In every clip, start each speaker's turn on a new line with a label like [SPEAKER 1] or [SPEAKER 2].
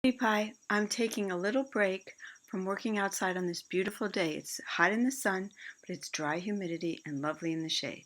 [SPEAKER 1] Hey Pie, I'm taking a little break from working outside on this beautiful day. It's hot in the sun, but it's dry humidity and lovely in the shade.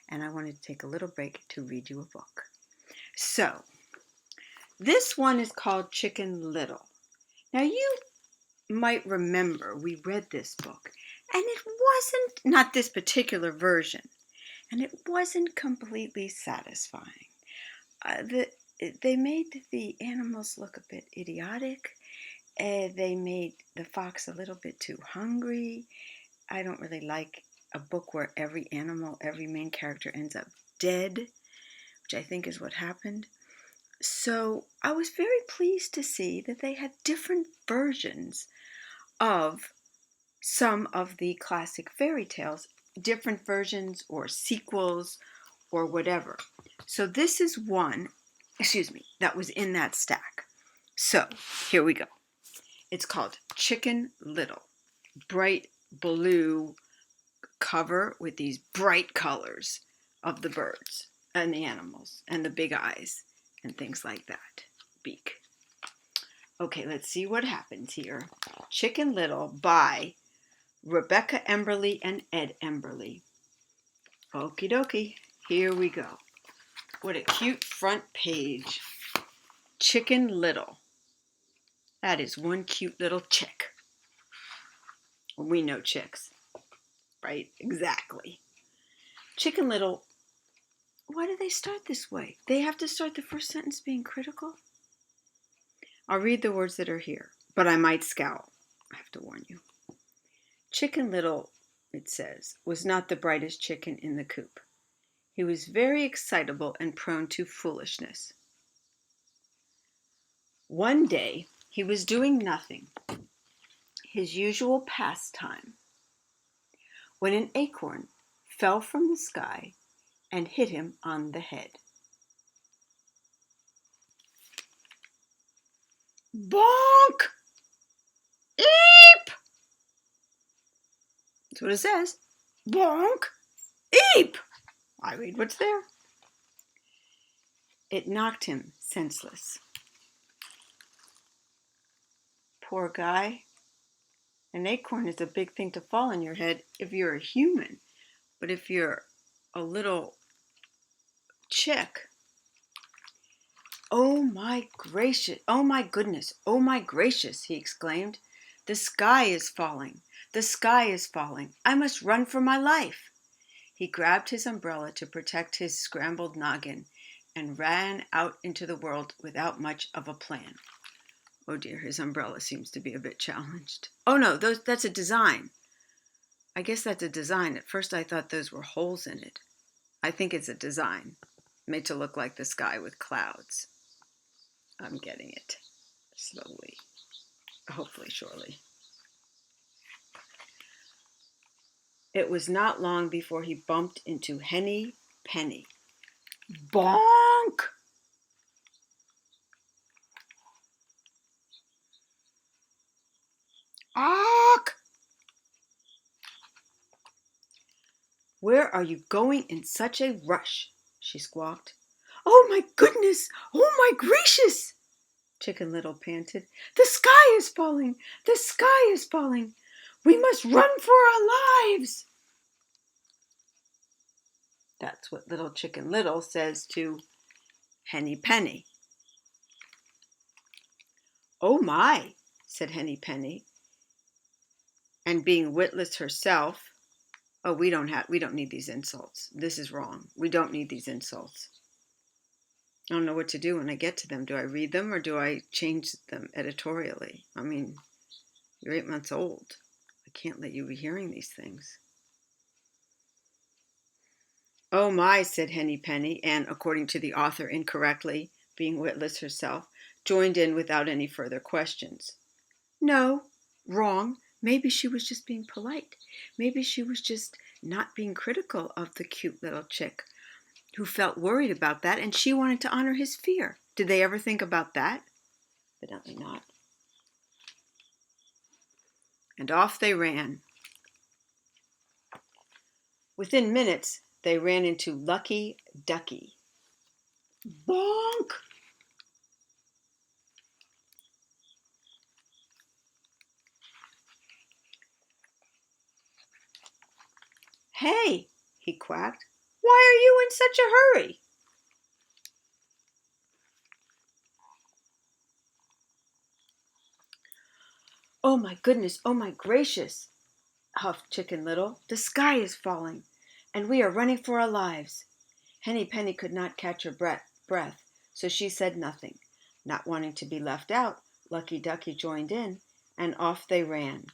[SPEAKER 1] And I wanted to take a little break to read you a book. So, this one is called Chicken Little. Now, you might remember we read this book, and it wasn't, not this particular version, and it wasn't completely satisfying. They made the animals look a bit idiotic. They made the fox a little bit too hungry. I don't really like a book where every animal, every main character ends up dead, which I think is what happened. So I was very pleased to see that they had different versions of some of the classic fairy tales, different versions or sequels or whatever. So this is one, that was in that stack. So here we go. It's called Chicken Little. Bright blue cover with these bright colors of the birds and the animals and the big eyes and things like that. Beak. Okay, let's see what happens here. Chicken Little by Rebecca Emberley and Ed Emberley. Okie dokie, here we go. What a cute front page. Chicken Little. That is one cute little chick. We know chicks, right? Exactly. Chicken Little, why do they start this way? They have to start the first sentence being critical? I'll read the words that are here, but I might scowl. I have to warn you. Chicken Little, it says, was not the brightest chicken in the coop. He was very excitable and prone to foolishness. One day, he was doing nothing, his usual pastime, when an acorn fell from the sky and hit him on the head. Bonk! Eep! That's what it says. Bonk! Eep! I read what's there. It knocked him senseless. Poor guy. An acorn is a big thing to fall on your head if you're a human. But if you're a little chick, oh my gracious, oh my goodness, oh my gracious, he exclaimed. The sky is falling. The sky is falling. I must run for my life. He grabbed his umbrella to protect his scrambled noggin and ran out into the world without much of a plan. Oh dear, his umbrella seems to be a bit challenged. Oh no, that's a design. I guess that's a design. At first I thought those were holes in it. I think it's a design, made to look like the sky with clouds. I'm getting it slowly, hopefully surely. It was not long before he bumped into Henny Penny. Bonk! Awk! Where are you going in such a rush? She squawked. Oh my goodness! Oh my gracious! Chicken Little panted. The sky is falling! The sky is falling! We must run for our lives! That's what little Chicken Little says to Henny Penny. Oh my, said Henny Penny. And being witless herself, oh, we don't need these insults. This is wrong. We don't need these insults. I don't know what to do when I get to them. Do I read them or do I change them editorially? I mean, you're 8 months old. I can't let you be hearing these things. Oh my, said Henny Penny, and according to the author incorrectly, being witless herself, joined in without any further questions. No, wrong. Maybe she was just being polite. Maybe she was just not being critical of the cute little chick who felt worried about that, and she wanted to honor his fear. Did they ever think about that? Evidently not. And off they ran. Within minutes, they ran into Lucky Ducky. Bonk! "Hey," he quacked, "why are you in such a hurry?" "Oh my goodness, oh my gracious," huffed Chicken Little. "The sky is falling, and we are running for our lives." Henny Penny could not catch her breath, so she said nothing. Not wanting to be left out, Lucky Ducky joined in, and off they ran.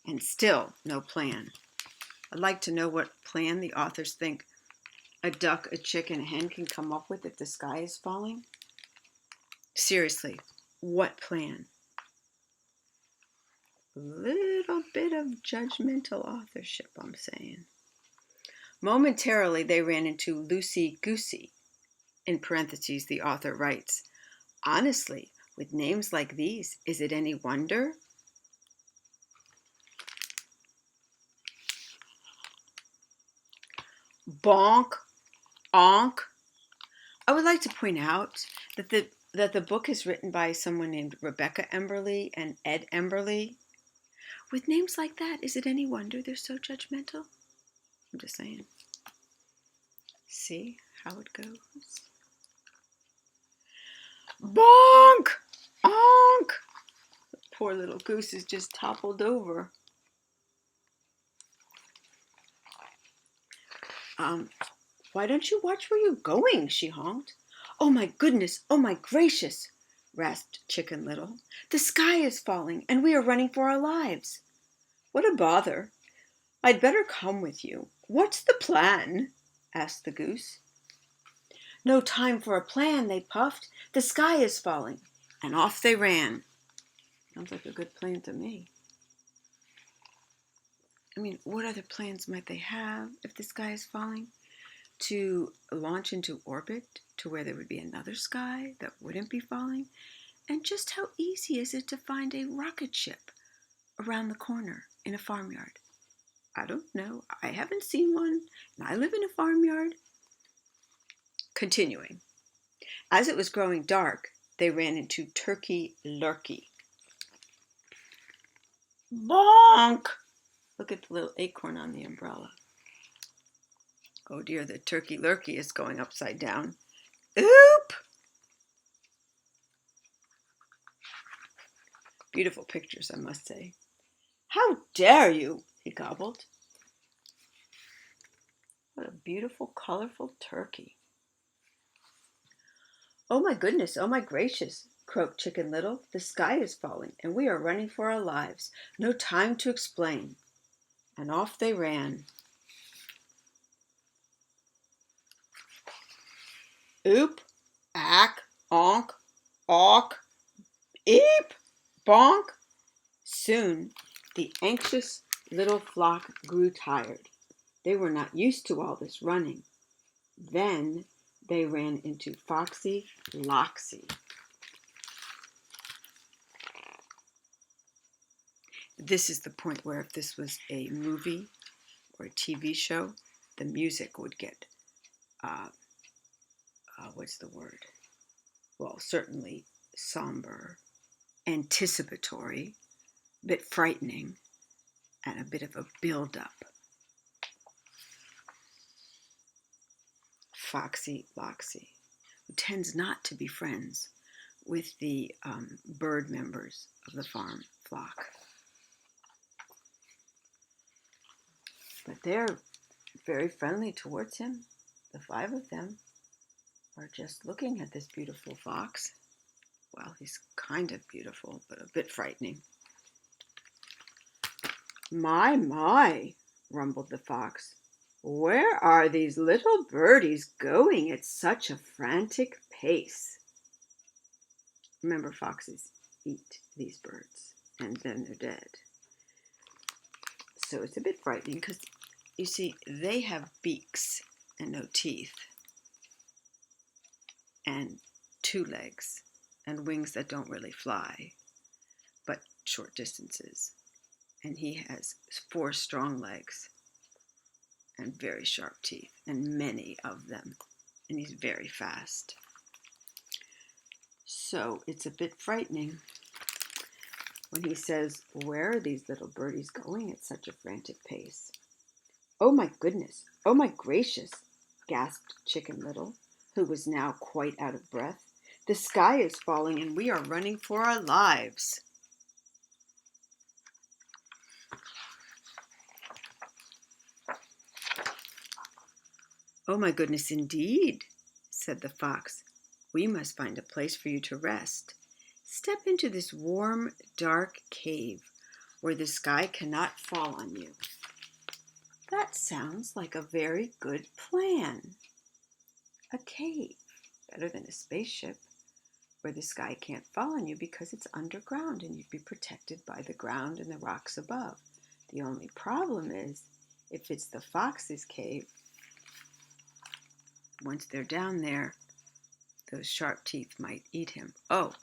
[SPEAKER 1] And still no plan. I'd like to know what plan the authors think a duck, a chicken, a hen can come up with if the sky is falling. Seriously, what plan? A little bit of judgmental authorship, I'm saying. Momentarily, they ran into Lucy Goosey. In parentheses, the author writes, "Honestly, with names like these, is it any wonder?" Bonk, onk. I would like to point out that the book is written by someone named Rebecca Emberley and Ed Emberley. With names like that, is it any wonder they're so judgmental? I'm just saying. See how it goes? Bonk! Onk! The poor little goose is just toppled over. Why don't you watch where you're going? She honked. "Oh my goodness, oh my gracious," rasped Chicken Little. "The sky is falling, and we are running for our lives." "What a bother. I'd better come with you. What's the plan?" asked the goose. "No time for a plan," they puffed. "The sky is falling." And off they ran. Sounds like a good plan to me. I mean, what other plans might they have if the sky is falling? To launch into orbit to where there would be another sky that wouldn't be falling? And just how easy is it to find a rocket ship around the corner in a farmyard? I don't know. I haven't seen one, and I live in a farmyard. Continuing. As it was growing dark, they ran into Turkey Lurkey. Bonk! Look at the little acorn on the umbrella. Oh dear, the Turkey Lurkey is going upside down. Oop! Beautiful pictures, I must say. "How dare you?" he gobbled. What a beautiful, colorful turkey. "Oh my goodness, oh my gracious," croaked Chicken Little. "The sky is falling, and we are running for our lives. No time to explain." And off they ran. Oop, ack, onk, awk, eep, bonk. Soon the anxious little flock grew tired. They were not used to all this running. Then they ran into Foxy Loxy. This is the point where if this was a movie or a TV show, the music would get, what's the word? Well, certainly somber, anticipatory, a bit frightening, and a bit of a build-up. Foxy Loxy, who tends not to be friends with the bird members of the farm flock. But they're very friendly towards him. The 5 of them are just looking at this beautiful fox. Well, he's kind of beautiful, but a bit frightening. My, rumbled the fox. "Where are these little birdies going at such a frantic pace?" Remember, foxes eat these birds, and then they're dead. So it's a bit frightening because, you see, they have beaks and no teeth, and 2 legs, and wings that don't really fly, but short distances. And he has 4 strong legs and very sharp teeth, and many of them. And he's very fast. So it's a bit frightening when he says, "Where are these little birdies going at such a frantic pace?" "Oh my goodness! Oh my gracious!" gasped Chicken Little, who was now quite out of breath. "The sky is falling and we are running for our lives." "Oh my goodness indeed," said the fox. "We must find a place for you to rest. Step into this warm, dark cave where the sky cannot fall on you." "That sounds like a very good plan." A cave, better than a spaceship, where the sky can't fall on you because it's underground and you'd be protected by the ground and the rocks above. The only problem is, if it's the fox's cave, once they're down there, those sharp teeth might eat him. "Oh,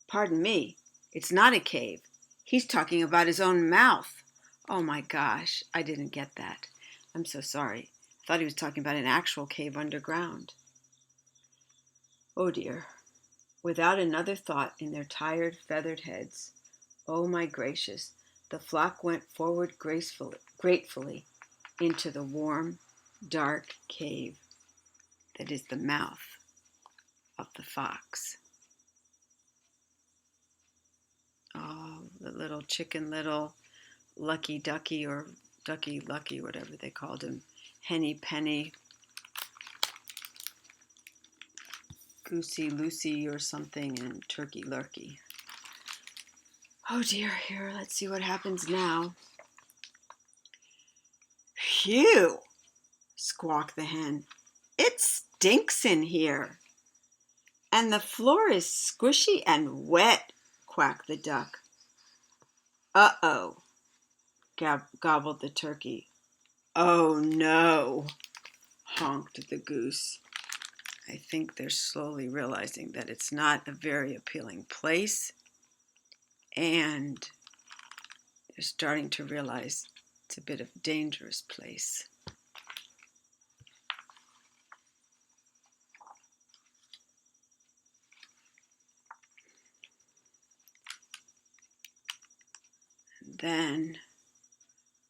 [SPEAKER 1] pardon me, it's not a cave. He's talking about his own mouth." "Oh my gosh, I didn't get that. I'm so sorry. I thought he was talking about an actual cave underground." Oh dear. Without another thought in their tired, feathered heads, oh my gracious, the flock went forward gratefully into the warm, dark cave that is the mouth of the fox. Oh, the little Chicken Little, Lucky Ducky, or Ducky Lucky, whatever they called him, Henny Penny, Goosey Lucy or something, and Turkey Lurkey. Oh dear, here, let's see what happens now. "Phew!" squawked the hen. "It stinks in here." "And the floor is squishy and wet," quacked the duck. "Uh-oh," gobbled the turkey. "Oh no," honked the goose. I think they're slowly realizing that it's not a very appealing place, and they're starting to realize it's a bit of a dangerous place. And then,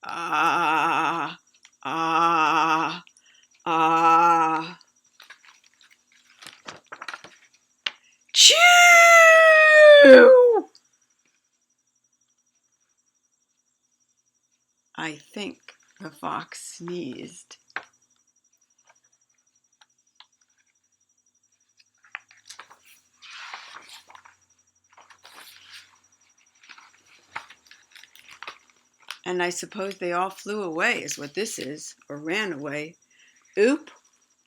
[SPEAKER 1] ah, ah, ah. Chew! I think the fox sneezed. And I suppose they all flew away, is what this is, or ran away. Oop,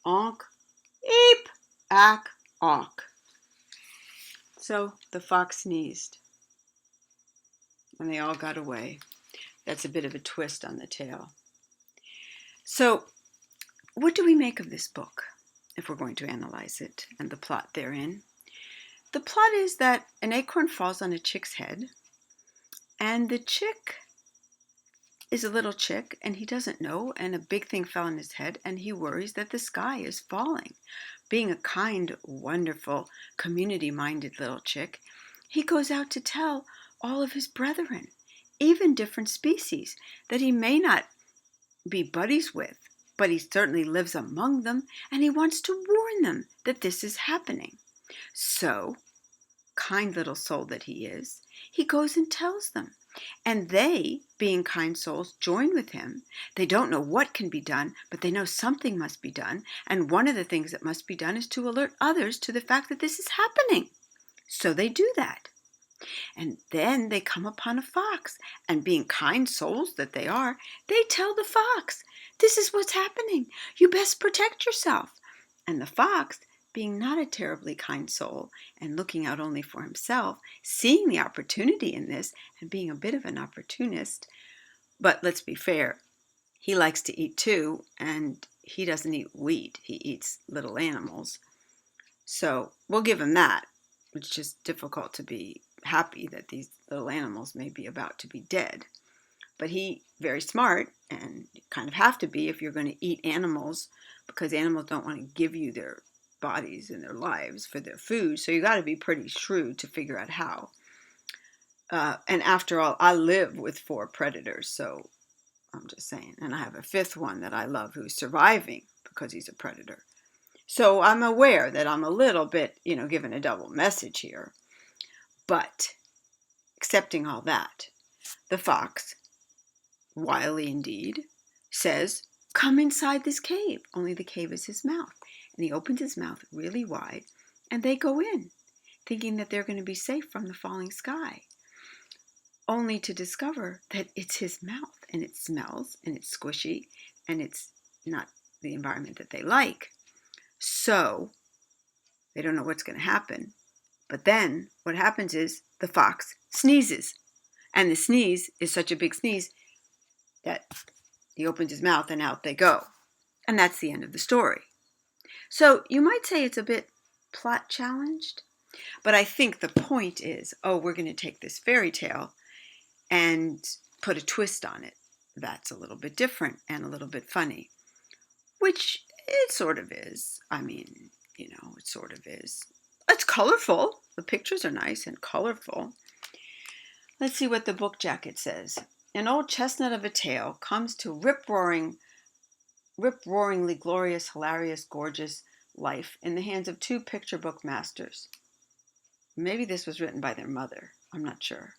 [SPEAKER 1] onk, eep, ack, awk. So the fox sneezed, and they all got away. That's a bit of a twist on the tale. So, what do we make of this book, if we're going to analyze it, and the plot therein? The plot is that an acorn falls on a chick's head, and the chick is a little chick, and he doesn't know, and a big thing fell on his head, and he worries that the sky is falling. Being a kind, wonderful, community-minded little chick, he goes out to tell all of his brethren, even different species, that he may not be buddies with, but he certainly lives among them, and he wants to warn them that this is happening. So, kind little soul that he is, he goes and tells them. And they, being kind souls, join with him. They don't know what can be done, but they know something must be done. And one of the things that must be done is to alert others to the fact that this is happening. So they do that. And then they come upon a fox, and being kind souls that they are, they tell the fox, "This is what's happening. You best protect yourself." And the fox, being not a terribly kind soul and looking out only for himself, seeing the opportunity in this and being a bit of an opportunist, but let's be fair, he likes to eat too, and he doesn't eat wheat, he eats little animals. So we'll give him that. It's just difficult to be happy that these little animals may be about to be dead. But he, very smart, and you kind of have to be if you're going to eat animals, because animals don't want to give you their bodies and their lives for their food. So you got to be pretty shrewd to figure out how. And after all, I live with 4 predators, so I'm just saying. And I have a fifth one that I love who's surviving because he's a predator. So I'm aware that I'm a little bit, giving a double message here. But accepting all that, the fox, wily indeed, says, "Come inside this cave." Only the cave is his mouth. And he opens his mouth really wide, and they go in, thinking that they're going to be safe from the falling sky, only to discover that it's his mouth, and it smells, and it's squishy, and it's not the environment that they like. So they don't know what's going to happen. But then what happens is the fox sneezes, and the sneeze is such a big sneeze that he opens his mouth and out they go. And that's the end of the story. So you might say it's a bit plot challenged, but I think the point is, we're going to take this fairy tale and put a twist on it that's a little bit different and a little bit funny, which it sort of is. I mean, it sort of is. It's colorful. The pictures are nice and colorful. Let's see what the book jacket says. An old chestnut of a tale comes to rip-roaringly glorious, hilarious, gorgeous life in the hands of two picture book masters. Maybe this was written by their mother. I'm not sure.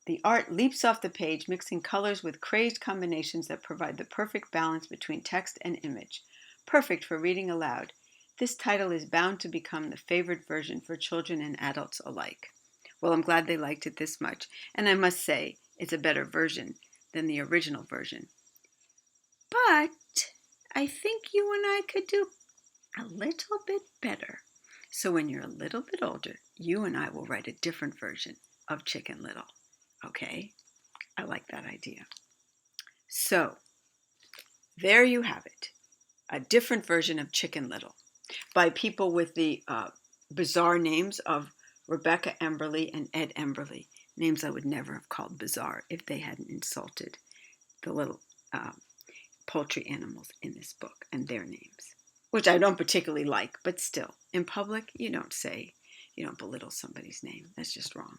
[SPEAKER 1] The art leaps off the page, mixing colors with crazed combinations that provide the perfect balance between text and image. Perfect for reading aloud. This title is bound to become the favorite version for children and adults alike. Well, I'm glad they liked it this much, and I must say it's a better version than the original version. But I think you and I could do a little bit better. So when you're a little bit older, you and I will write a different version of Chicken Little. Okay? I like that idea. So there you have it. A different version of Chicken Little by people with the bizarre names of Rebecca Emberley and Ed Emberley. Names I would never have called bizarre if they hadn't insulted the little poultry animals in this book and their names, which I don't particularly like, but still, in public, you don't belittle somebody's name. That's just wrong.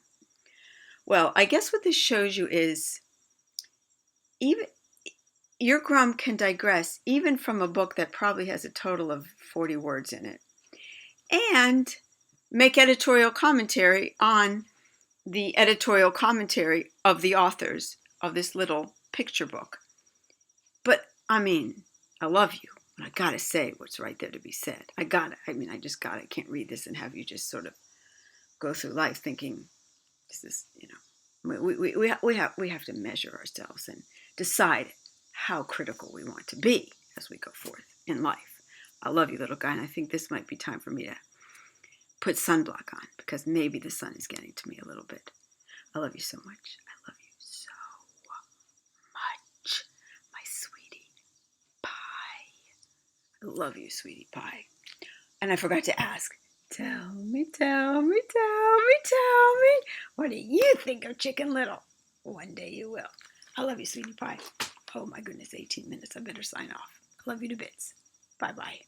[SPEAKER 1] Well, I guess what this shows you is even your Grum can digress even from a book that probably has a total of 40 words in it and make editorial commentary on the editorial commentary of the authors of this little picture book. But, I mean, I love you. And I gotta say what's right there to be said. I can't read this and have you just sort of go through life thinking, this is, we have to measure ourselves and decide how critical we want to be as we go forth in life. I love you, little guy, and I think this might be time for me to put sunblock on because maybe the sun is getting to me a little bit. I love you so much. I love you so much, my sweetie pie. I love you, sweetie pie. And I forgot to ask, tell me, what do you think of Chicken Little? One day you will. I love you, sweetie pie. Oh my goodness, 18 minutes. I better sign off. I love you to bits. Bye-bye.